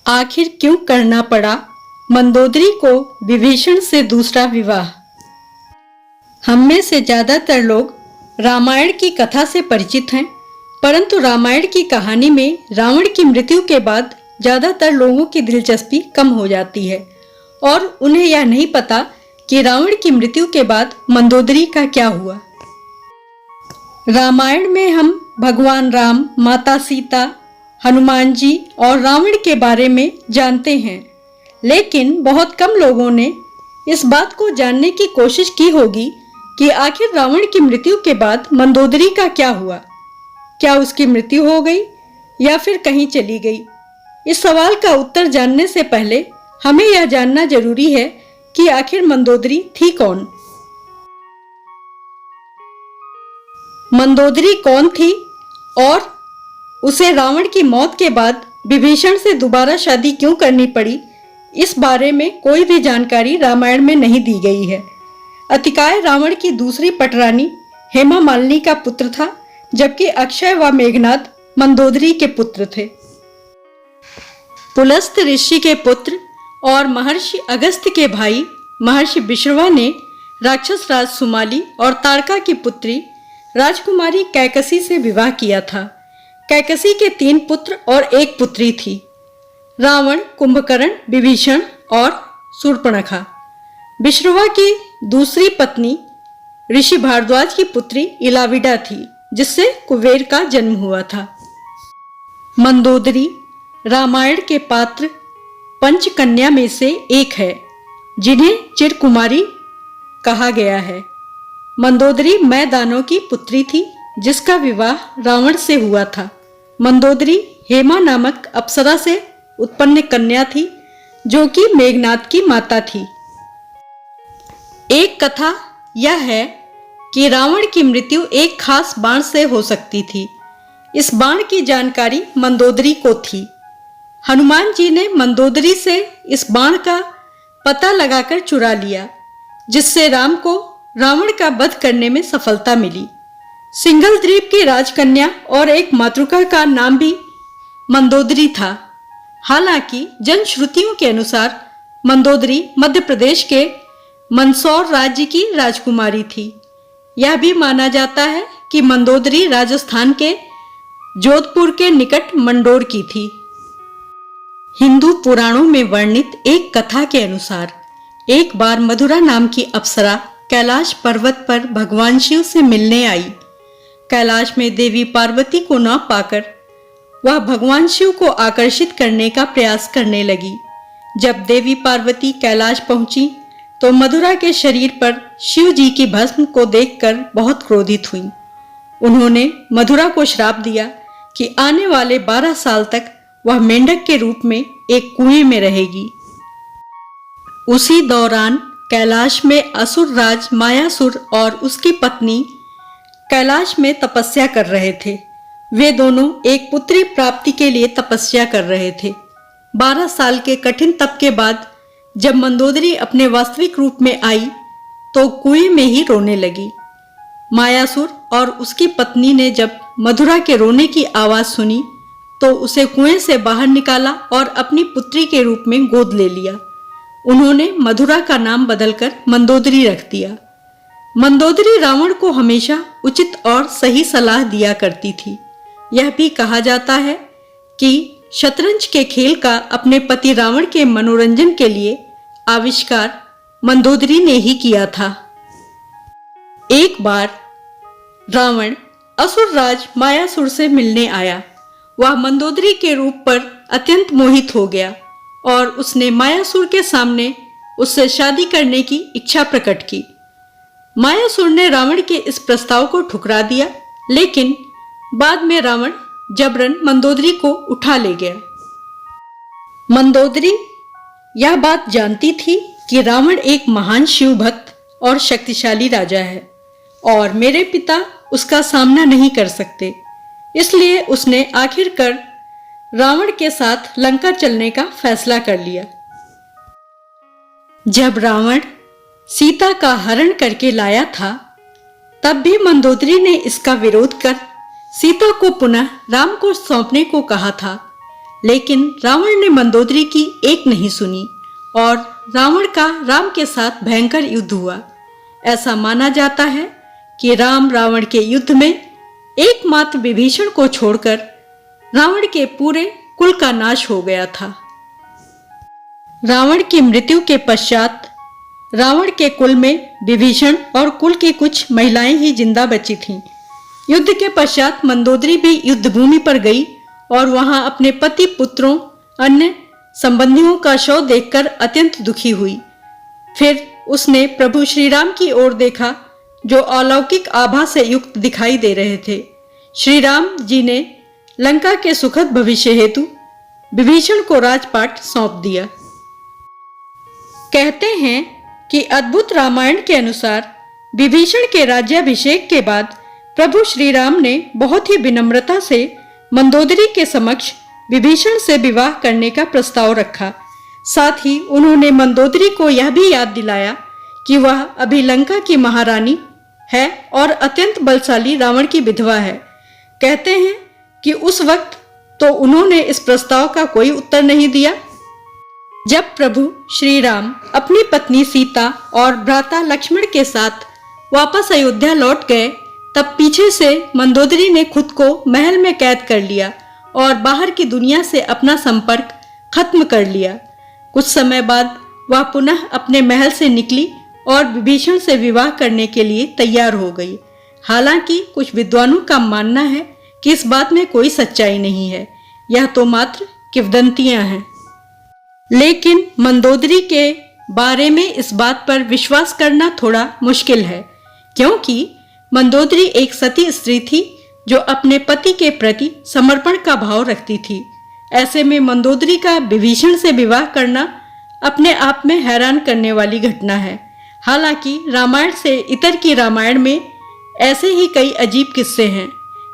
आखिर क्यों करना पड़ा मंदोदरी को विभीषण से दूसरा विवाह। हम में से ज्यादातर लोग रामायण की कथा से परिचित हैं, परंतु रामायण की कहानी में रावण की मृत्यु के बाद ज्यादातर लोगों की दिलचस्पी कम हो जाती है और उन्हें यह नहीं पता कि रावण की मृत्यु के बाद मंदोदरी का क्या हुआ। रामायण में हम भगवान राम, माता सीता, हनुमान जी और रावण के बारे में जानते हैं, लेकिन बहुत कम लोगों ने इस बात को जानने की कोशिश की होगी कि आखिर रावण की मृत्यु के बाद मंदोदरी का क्या हुआ। क्या उसकी मृत्यु हो गई या फिर कहीं चली गई? इस सवाल का उत्तर जानने से पहले हमें यह जानना जरूरी है कि आखिर मंदोदरी थी कौन। मंदोदरी कौन थी और उसे रावण की मौत के बाद विभीषण से दोबारा शादी क्यों करनी पड़ी, इस बारे में कोई भी जानकारी रामायण में नहीं दी गई है। अतिकाय रावण की दूसरी पटरानी हेमा मालिनी का पुत्र था, जबकि अक्षय व मेघनाद मंदोदरी के पुत्र थे। पुलस्त ऋषि के पुत्र और महर्षि अगस्त्य के भाई महर्षि विश्रवा ने राक्षस राज सुमाली और तारका की पुत्री राजकुमारी कैकसी से विवाह किया था। कैकसी के 3 पुत्र और 1 पुत्री थी, रावण, कुंभकर्ण, विभीषण और शूर्पणखा। विश्रवा की दूसरी पत्नी ऋषि भारद्वाज की पुत्री इलाविडा थी, जिससे कुबेर का जन्म हुआ था। मंदोदरी रामायण के पात्र पंचकन्या में से एक है, जिन्हें चिरकुमारी कहा गया है। मंदोदरी मैदानों की पुत्री थी, जिसका विवाह रावण से हुआ था। मंदोदरी हेमा नामक अप्सरा से उत्पन्न कन्या थी, जो कि मेघनाद की माता थी। एक कथा यह है कि रावण की मृत्यु एक खास बाण से हो सकती थी। इस बाण की जानकारी मंदोदरी को थी। हनुमान जी ने मंदोदरी से इस बाण का पता लगाकर चुरा लिया, जिससे राम को रावण का वध करने में सफलता मिली। सिंघल द्वीप की राजकन्या और एक मातृका का नाम भी मंदोदरी था। हालांकि जनश्रुतियों के अनुसार मंदोदरी मध्य प्रदेश के मंदसौर राज्य की राजकुमारी थी। यह भी माना जाता है कि मंदोदरी राजस्थान के जोधपुर के निकट मंडोर की थी। हिंदू पुराणों में वर्णित एक कथा के अनुसार एक बार मधुरा नाम की अप्सरा कैलाश पर्वत पर भगवान शिव से मिलने आई। कैलाश में देवी पार्वती को न पाकर वह भगवान शिव को आकर्षित करने का प्रयास करने लगी। जब देवी पार्वती कैलाश पहुंची तो मधुरा के शरीर पर शिव जी की भस्म को देखकर बहुत क्रोधित हुई। उन्होंने मधुरा को श्राप दिया कि आने वाले 12 साल तक वह मेंढक के रूप में एक कुएं में रहेगी। उसी दौरान कैलाश में असुर राज मायासुर और उसकी पत्नी कैलाश में तपस्या कर रहे थे। वे दोनों एक पुत्री प्राप्ति के लिए तपस्या कर रहे थे। 12 साल के कठिन तप के बाद जब मंदोदरी अपने वास्तविक रूप में आई तो कुएं में ही रोने लगी। मायासुर और उसकी पत्नी ने जब मधुरा के रोने की आवाज सुनी तो उसे कुएं से बाहर निकाला और अपनी पुत्री के रूप में गोद ले लिया। उन्होंने मधुरा का नाम बदलकर मंदोदरी रख दिया। मंदोदरी रावण को हमेशा उचित और सही सलाह दिया करती थी। यह भी कहा जाता है कि शतरंज के खेल का अपने पति रावण के मनोरंजन के लिए आविष्कार मंदोदरी ने ही किया था। एक बार रावण असुर राज मायासुर से मिलने आया। वह मंदोदरी के रूप पर अत्यंत मोहित हो गया और उसने मायासुर के सामने उससे शादी करने की इच्छा प्रकट की। मायासुर ने रावण के इस प्रस्ताव को ठुकरा दिया, लेकिन बाद में रावण जबरन मंदोदरी को उठा ले गया। मंदोदरी यह बात जानती थी कि रावण एक महान शिव भक्त और शक्तिशाली राजा है और मेरे पिता उसका सामना नहीं कर सकते, इसलिए उसने आखिरकार रावण के साथ लंका चलने का फैसला कर लिया। जब रावण सीता का हरण करके लाया था, तब भी मंदोदरी ने इसका विरोध कर सीता को पुनः राम को सौंपने को कहा था, लेकिन रावण ने मंदोदरी की एक नहीं सुनी और रावण का राम के साथ भयंकर युद्ध हुआ। ऐसा माना जाता है कि राम रावण के युद्ध में एकमात्र विभीषण को छोड़कर रावण के पूरे कुल का नाश हो गया था। रावण की मृत्यु के पश्चात रावण के कुल में विभीषण और कुल की कुछ महिलाएं ही जिंदा बची थीं। युद्ध के पश्चात मंदोदरी भी युद्ध भूमि पर गई और वहां अपने पति पुत्रों अन्य संबंधियों का शव देखकर अत्यंत दुखी हुई। फिर उसने प्रभु श्री राम की ओर देखा जो अलौकिक आभा से युक्त दिखाई दे रहे थे। श्री राम जी ने लंका के सुखद भविष्य हेतु विभीषण को राजपाट सौंप दिया। कहते हैं कि अद्भुत रामायण के अनुसार विभीषण के राज्याभिषेक के बाद प्रभु श्री राम ने बहुत ही विनम्रता से मंदोदरी के समक्ष विभीषण से विवाह करने का प्रस्ताव रखा। साथ ही उन्होंने मंदोदरी को यह भी याद दिलाया कि वह अभी लंका की महारानी है और अत्यंत बलशाली रावण की विधवा है। कहते हैं कि उस वक्त तो उन्होंने इस प्रस्ताव का कोई उत्तर नहीं दिया। जब प्रभु श्री राम अपनी पत्नी सीता और भ्राता लक्ष्मण के साथ वापस अयोध्या लौट गए तब पीछे से मंदोदरी ने खुद को महल में कैद कर लिया और बाहर की दुनिया से अपना संपर्क खत्म कर लिया। कुछ समय बाद वह पुनः अपने महल से निकली और विभीषण से विवाह करने के लिए तैयार हो गई। हालांकि कुछ विद्वानों का मानना है कि इस बात में कोई सच्चाई नहीं है, यह तो मात्र किंवदंतियां हैं। लेकिन मंदोदरी के बारे में इस बात पर विश्वास करना थोड़ा मुश्किल है, क्योंकि मंदोदरी एक सती स्त्री थी जो अपने पति के प्रति समर्पण का भाव रखती थी। ऐसे में मंदोदरी का विभीषण से विवाह करना अपने आप में हैरान करने वाली घटना है। हालांकि रामायण से इतर की रामायण में ऐसे ही कई अजीब किस्से हैं।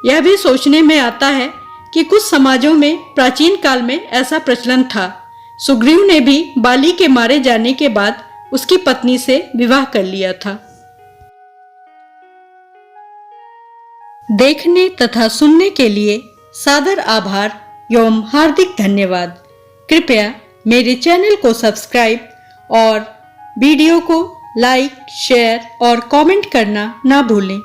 यह भी सोचने में आता है कि कुछ समाजों में प्राचीन काल में ऐसा प्रचलन था। सुग्रीव ने भी बाली के मारे जाने के बाद उसकी पत्नी से विवाह कर लिया था। देखने तथा सुनने के लिए सादर आभार एवं हार्दिक धन्यवाद। कृपया मेरे चैनल को सब्सक्राइब और वीडियो को लाइक, शेयर और कमेंट करना ना भूलें।